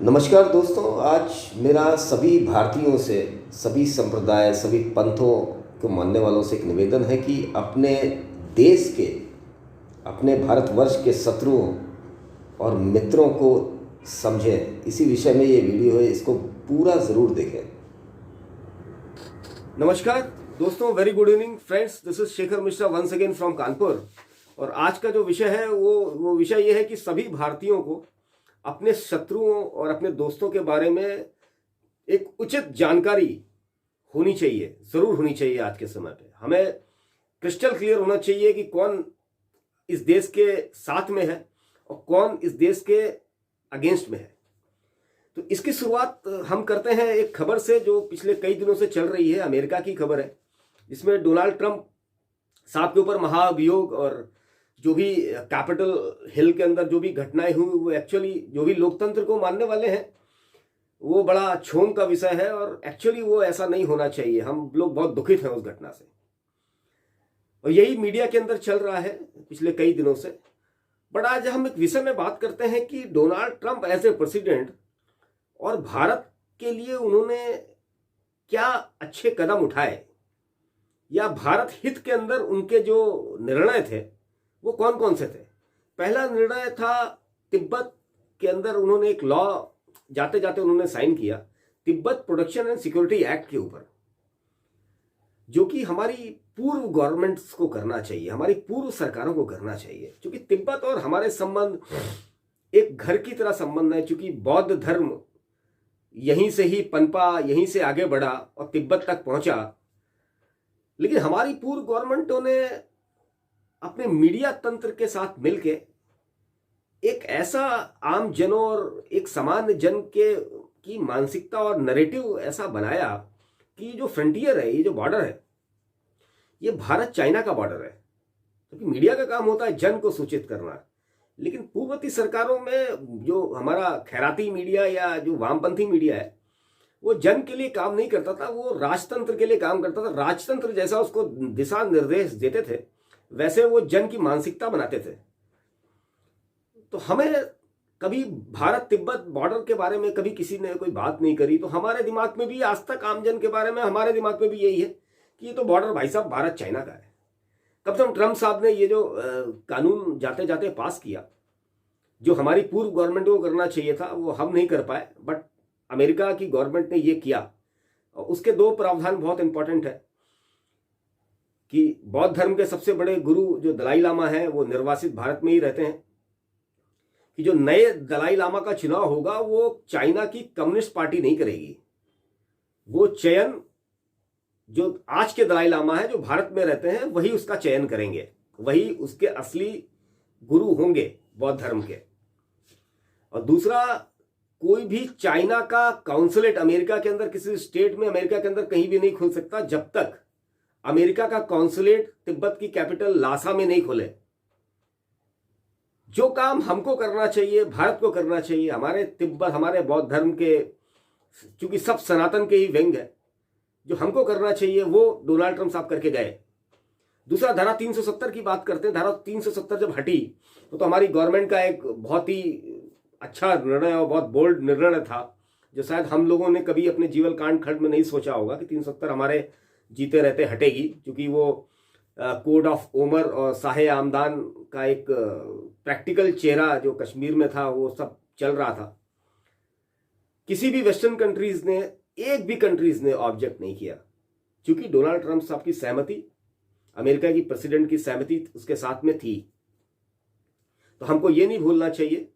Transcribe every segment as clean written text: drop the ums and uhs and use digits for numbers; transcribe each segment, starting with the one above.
नमस्कार दोस्तों। आज मेरा सभी भारतीयों से, सभी संप्रदाय, सभी पंथों को मानने वालों से एक निवेदन है कि अपने देश के, अपने भारतवर्ष के शत्रुओं और मित्रों को समझें। इसी विषय में ये वीडियो है, इसको पूरा ज़रूर देखें। नमस्कार दोस्तों, very good evening friends, this is Shekhar Mishra once again from Kanpur. और आज का जो विषय है वो विषय ये है कि सभी भारतीयों को अपने शत्रुओं और अपने दोस्तों के बारे में एक उचित जानकारी होनी चाहिए, जरूर होनी चाहिए। आज के समय पे हमें क्रिस्टल क्लियर होना चाहिए कि कौन इस देश के साथ में है और कौन इस देश के अगेंस्ट में है। तो इसकी शुरुआत हम करते हैं एक खबर से जो पिछले कई दिनों से चल रही है। अमेरिका की खबर है, जिसमें डोनाल्ड ट्रंप साहब के ऊपर महाभियोग और जो भी कैपिटल हिल के अंदर जो भी घटनाएं हुई, वो एक्चुअली जो भी लोकतंत्र को मानने वाले हैं वो बड़ा क्षोभ का विषय है। और एक्चुअली वो ऐसा नहीं होना चाहिए। हम लोग बहुत दुखित हैं उस घटना से, और यही मीडिया के अंदर चल रहा है पिछले कई दिनों से। बट आज हम एक विषय में बात करते हैं कि Donald Trump as a president और भारत के लिए उन्होंने क्या अच्छे कदम उठाए, या भारत हित के अंदर उनके जो निर्णय थे वो कौन कौन से थे। पहला निर्णय था तिब्बत के अंदर उन्होंने एक लॉ जाते जाते उन्होंने साइन किया, Tibet protection and security act के ऊपर, जो कि हमारी पूर्व गवर्नमेंट्स को करना चाहिए, हमारी पूर्व सरकारों को करना चाहिए। क्योंकि तिब्बत और हमारे संबंध एक घर की तरह संबंध है। क्योंकि बौद्ध धर्म यहीं से ही पनपा, यहीं से आगे बढ़ा और तिब्बत तक पहुंचा। लेकिन हमारी पूर्व गवर्नमेंटों ने अपने मीडिया तंत्र के साथ मिलके एक ऐसा आम जनों और एक सामान्य जन के की मानसिकता और नैरेटिव ऐसा बनाया कि जो फ्रंटियर है, ये जो बॉर्डर है, ये भारत चाइना का बॉर्डर है। क्योंकि मीडिया का काम होता है जन को सूचित करना। लेकिन पूर्ववर्ती सरकारों में जो हमारा खैराती मीडिया या जो वामपंथी मीडिया है, वो जन के लिए काम नहीं करता था, वो राजतंत्र के लिए काम करता था। राजतंत्र जैसा उसको दिशा निर्देश देते थे, वैसे वो जन की मानसिकता बनाते थे। तो हमें कभी भारत तिब्बत बॉर्डर के बारे में कभी किसी ने कोई बात नहीं करी। तो हमारे दिमाग में भी आज तक आमजन के बारे में हमारे दिमाग में भी यही है कि ये तो बॉर्डर भाई साहब भारत चाइना का है। कब से ट्रंप साहब ने ये जो कानून जाते जाते पास किया, जो हमारी पूर्व गवर्नमेंट को करना चाहिए था, वो हम नहीं कर पाए, बट अमेरिका की गवर्नमेंट ने ये किया। और उसके दो प्रावधान बहुत इंपॉर्टेंट है कि बौद्ध धर्म के सबसे बड़े गुरु जो दलाई लामा हैं वो निर्वासित भारत में ही रहते हैं। कि जो नए दलाई लामा का चुनाव होगा वो चाइना की कम्युनिस्ट पार्टी नहीं करेगी। वो चयन जो आज के दलाई लामा है जो भारत में रहते हैं वही उसका चयन करेंगे, वही उसके असली गुरु होंगे बौद्ध धर्म के। और दूसरा, कोई भी चाइना का काउंसुलेट अमेरिका के अंदर किसी स्टेट में अमेरिका के अंदर कहीं भी नहीं खुल सकता जब तक अमेरिका का कॉन्सुलेट तिब्बत की कैपिटल लासा में नहीं खोले। जो काम हमको करना चाहिए, भारत को करना चाहिए, हमारे तिब्बत, हमारे बौद्ध धर्म के, क्योंकि सब सनातन के ही व्यंग है, जो हमको करना चाहिए वो डोनाल्ड ट्रंप साहब करके गए। दूसरा, धारा 370 की बात करते हैं। धारा 370 जब हटी तो हमारी गवर्नमेंट का एक बहुत ही अच्छा निर्णय और बहुत बोल्ड निर्णय था, जो शायद हम लोगों ने कभी अपने जीवन कांड खंड में नहीं सोचा होगा कि 370 हमारे जीते रहते हटेगी। क्योंकि वो कोड ऑफ ओमर और शाहे आमदान का एक प्रैक्टिकल चेहरा जो कश्मीर में था वो सब चल रहा था। किसी भी वेस्टर्न कंट्रीज ने, एक भी कंट्रीज ने ऑब्जेक्ट नहीं किया, क्योंकि डोनाल्ड ट्रंप साहब की सहमति, अमेरिका की प्रेसिडेंट की सहमति उसके साथ में थी। तो हमको ये नहीं भूलना चाहिए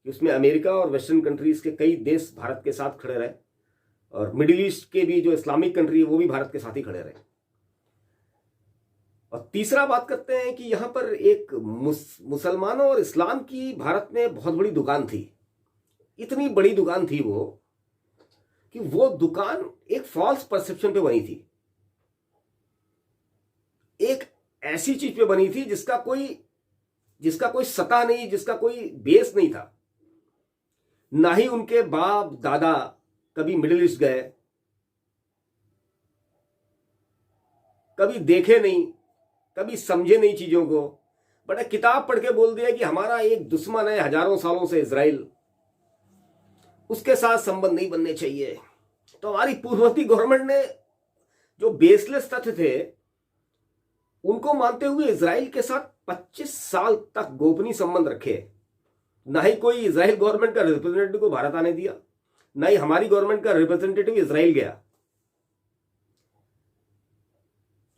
कि उसमें अमेरिका और वेस्टर्न कंट्रीज के कई देश भारत के साथ खड़े रहे, और मिडिल ईस्ट के भी जो इस्लामिक कंट्री है वो भी भारत के साथ ही खड़े रहे। और तीसरा बात करते हैं कि यहां पर एक मुसलमानों और इस्लाम की भारत में बहुत बड़ी दुकान थी। इतनी बड़ी दुकान थी वो कि वो दुकान एक फॉल्स परसेप्शन पे बनी थी, एक ऐसी चीज पे बनी थी जिसका कोई सतह नहीं, जिसका कोई बेस नहीं था। ना ही उनके बाप दादा कभी मिडिल ईस्ट गए, कभी देखे नहीं, कभी समझे नहीं चीजों को। बट एक किताब पढ़ के बोल दिया कि हमारा एक दुश्मन है हजारों सालों से, इजराइल। उसके साथ संबंध नहीं बनने चाहिए। तो हमारी पूर्ववर्ती गवर्नमेंट ने जो बेसलेस तथ्य थे उनको मानते हुए इजराइल के साथ 25 साल तक गोपनीय संबंध रखे। ना ही कोई इजराइल गवर्नमेंट का रिप्रेजेंटेटिव को भारत आने दिया, ना ही हमारी गवर्नमेंट का रिप्रेजेंटेटिव इजराइल गया।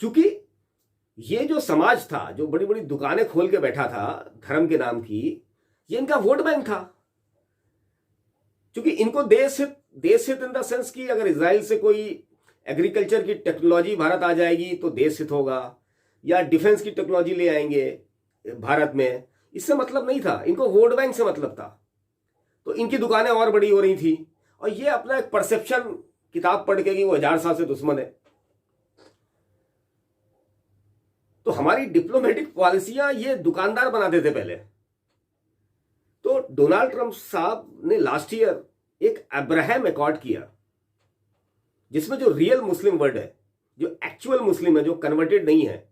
क्योंकि ये जो समाज था, जो बड़ी बड़ी दुकानें खोल के बैठा था धर्म के नाम की, ये इनका वोट बैंक था। क्योंकि इनको देश हित इन द सेंस की अगर इजराइल से कोई एग्रीकल्चर की टेक्नोलॉजी भारत आ जाएगी तो देश हित होगा, या डिफेंस की टेक्नोलॉजी ले आएंगे भारत में, इससे मतलब नहीं था। इनको वोट बैंक से मतलब था। तो इनकी दुकानें और बड़ी हो रही थी, और ये अपना एक परसेप्शन किताब पढ़ के कि वो 1000 साल से दुश्मन है। तो हमारी डिप्लोमेटिक पॉलिसियां ये दुकानदार बनाते थे पहले। तो डोनाल्ड ट्रंप साहब ने लास्ट ईयर एक अब्राहम अकॉर्ड किया, जिसमें जो रियल मुस्लिम वर्ड है, जो एक्चुअल मुस्लिम है, जो कन्वर्टेड नहीं है,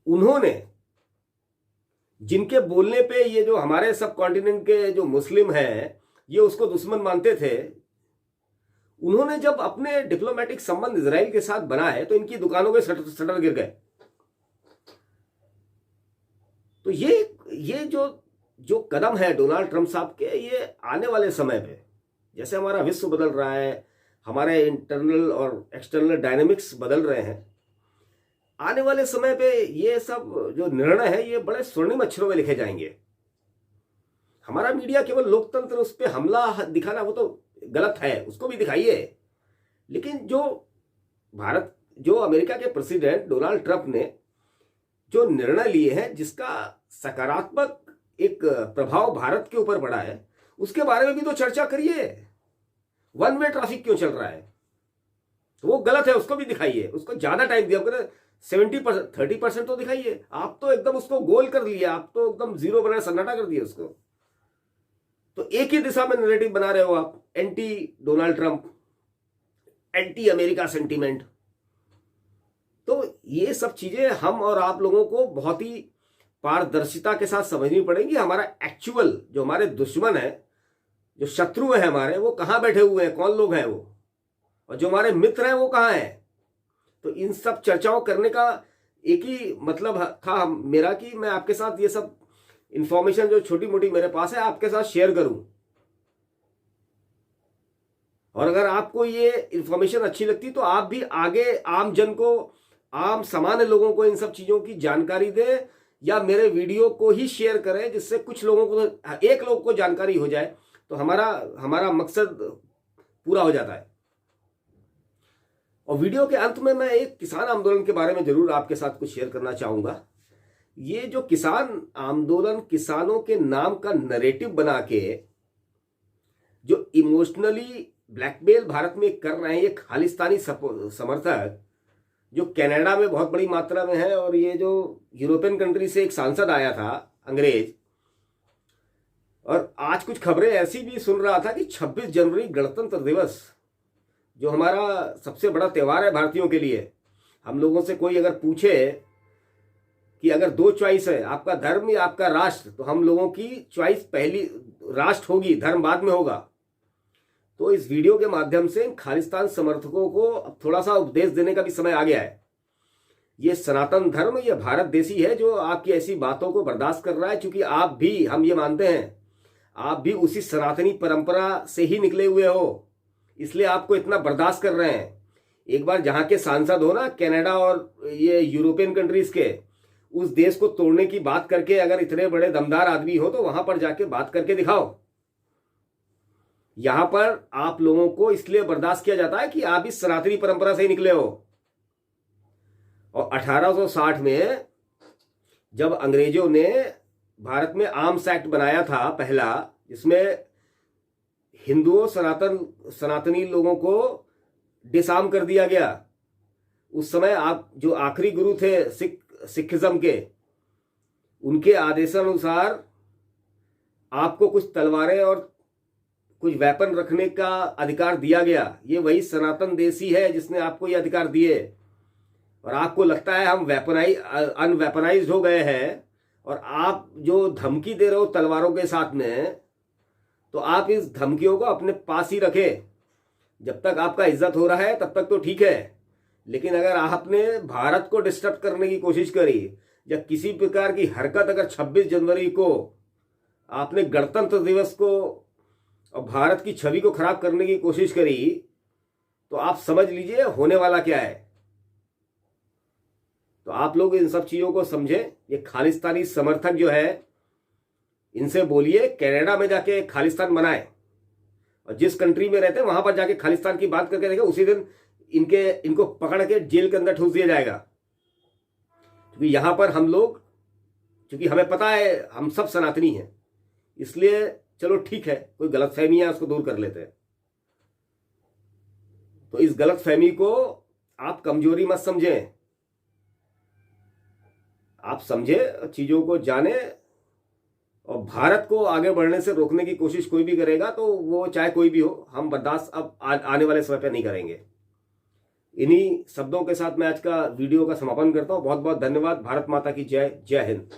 उन्होंने, जिनके बोलने पे ये जो हमारे सब कॉन्टिनेंट के जो मुस्लिम हैं ये उसको दुश्मन मानते थे, उन्होंने जब अपने डिप्लोमेटिक संबंध इजराइल के साथ बनाए तो इनकी दुकानों पे शटर गिर गए। तो ये जो कदम है डोनाल्ड ट्रंप साहब के, ये आने वाले समय पे जैसे हमारा विश्व बदल रहा है, हमारे इंटरनल और एक्सटर्नल डायनेमिक्स बदल रहे हैं, आने वाले समय पे ये सब जो निर्णय है ये बड़े स्वर्णिम अक्षरों में लिखे जाएंगे। हमारा मीडिया केवल लोकतंत्र उस पर हमला दिखाना वो तो गलत है, उसको भी दिखाइए, लेकिन जो अमेरिका के प्रेसिडेंट डोनाल्ड ट्रंप ने जो निर्णय लिए हैं, जिसका सकारात्मक एक प्रभाव भारत के ऊपर पड़ा है, उसके बारे में भी तो चर्चा करिए। वन वे ट्रैफिक क्यों चल रहा है, वो गलत है, उसको भी दिखाइए। उसको ज्यादा टाइम दिया, 70% 30% तो दिखाइए। आप तो एकदम उसको गोल कर लिया, आप तो एकदम जीरो बनाया, सन्नाटा कर दिया उसको। तो एक ही दिशा में नैरेटिव बना रहे हो आप, anti Donald Trump, anti America sentiment. तो ये सब चीजें हम और आप लोगों को बहुत ही पारदर्शिता के साथ समझनी पड़ेगी। हमारा एक्चुअल जो हमारे दुश्मन है, जो शत्रु है हमारे, वो कहां बैठे हुए हैं, कौन लोग हैं वो, और जो हमारे मित्र हैं वो कहां हैं। तो इन सब चर्चाओं करने का एक ही मतलब था मेरा कि मैं आपके साथ ये सब इंफॉर्मेशन जो छोटी मोटी मेरे पास है आपके साथ शेयर करूं। और अगर आपको ये इंफॉर्मेशन अच्छी लगती तो आप भी आगे आम जन को, आम सामान्य लोगों को इन सब चीजों की जानकारी दें, या मेरे वीडियो को ही शेयर करें, जिससे कुछ लोगों को, एक लोग को जानकारी हो जाए, तो हमारा मकसद पूरा हो जाता है। और वीडियो के अंत में मैं एक किसान आंदोलन के बारे में जरूर आपके साथ कुछ शेयर करना चाहूंगा। ये जो किसान आंदोलन, किसानों के नाम का नैरेटिव बना के जो इमोशनली ब्लैकमेल भारत में कर रहे हैं ये खालिस्तानी समर्थक, जो कनाडा में बहुत बड़ी मात्रा में है, और ये जो यूरोपियन कंट्री से एक सांसद आया था अंग्रेज। और आज कुछ खबरें ऐसी भी सुन रहा था कि 26 जनवरी गणतंत्र दिवस, जो हमारा सबसे बड़ा त्यौहार है भारतीयों के लिए, हम लोगों से कोई अगर पूछे कि अगर दो चॉइस है, आपका धर्म या आपका राष्ट्र, तो हम लोगों की चॉइस पहली राष्ट्र होगी, धर्म बाद में होगा। तो इस वीडियो के माध्यम से खालिस्तान समर्थकों को अब थोड़ा सा उपदेश देने का भी समय आ गया है। ये सनातन धर्म, ये भारत देशी है जो आपकी ऐसी बातों को बर्दाश्त कर रहा है, क्योंकि आप भी, हम ये मानते हैं, आप भी उसी सनातनी परंपरा से ही निकले हुए हो, इसलिए आपको इतना बर्दाश्त कर रहे हैं। एक बार जहां के सांसद हो ना, कनाडा और ये यूरोपियन कंट्रीज के, उस देश को तोड़ने की बात करके अगर इतने बड़े दमदार आदमी हो तो वहां पर जाके बात करके दिखाओ। यहां पर आप लोगों को इसलिए बर्दाश्त किया जाता है कि आप इस सनातनी परंपरा से ही निकले हो। और 1860 में जब अंग्रेजों ने भारत में आर्म्स एक्ट बनाया था पहला, जिसमें हिंदुओं, सनातनी लोगों को डिसआर्म कर दिया गया, उस समय आप जो आखिरी गुरु थे सिखिज्म के, उनके आदेशानुसार आपको कुछ तलवारें और कुछ वेपन रखने का अधिकार दिया गया। ये वही सनातन देशी है जिसने आपको ये अधिकार दिए। और आपको लगता है हम अनवेपनाइज्ड हो गए हैं, और आप जो धमकी दे रहे हो तलवारों के साथ में, तो आप इस धमकियों को अपने पास ही रखें। जब तक आपका इज्जत हो रहा है तब तक तो ठीक है, लेकिन अगर आपने भारत को डिस्टर्ब करने की कोशिश करी या किसी प्रकार की हरकत अगर 26 जनवरी को आपने गणतंत्र दिवस को और भारत की छवि को खराब करने की कोशिश करी, तो आप समझ लीजिए होने वाला क्या है। तो आप लोग इन सब चीजों को समझें। ये खालिस्तानी समर्थक जो है, इनसे बोलिए कनाडा में जाके खालिस्तान बनाए, और जिस कंट्री में रहते हैं वहां पर जाके खालिस्तान की बात करके देखें, उसी दिन इनको पकड़ के जेल के अंदर ठूस दिया जाएगा। क्योंकि यहां पर हम लोग, क्योंकि हमें पता है हम सब सनातनी हैं, इसलिए चलो ठीक है, कोई गलतफहमी है उसको दूर कर लेते हैं। तो इस गलतफहमी को आप कमजोरी मत समझें, आप समझे, चीजों को जाने, और भारत को आगे बढ़ने से रोकने की कोशिश कोई भी करेगा तो वो चाहे कोई भी हो, हम बर्दाश्त अब आने वाले समय पर नहीं करेंगे। इन्हीं शब्दों के साथ मैं आज का वीडियो का समापन करता हूं। बहुत बहुत धन्यवाद। भारत माता की जय। जय हिंद।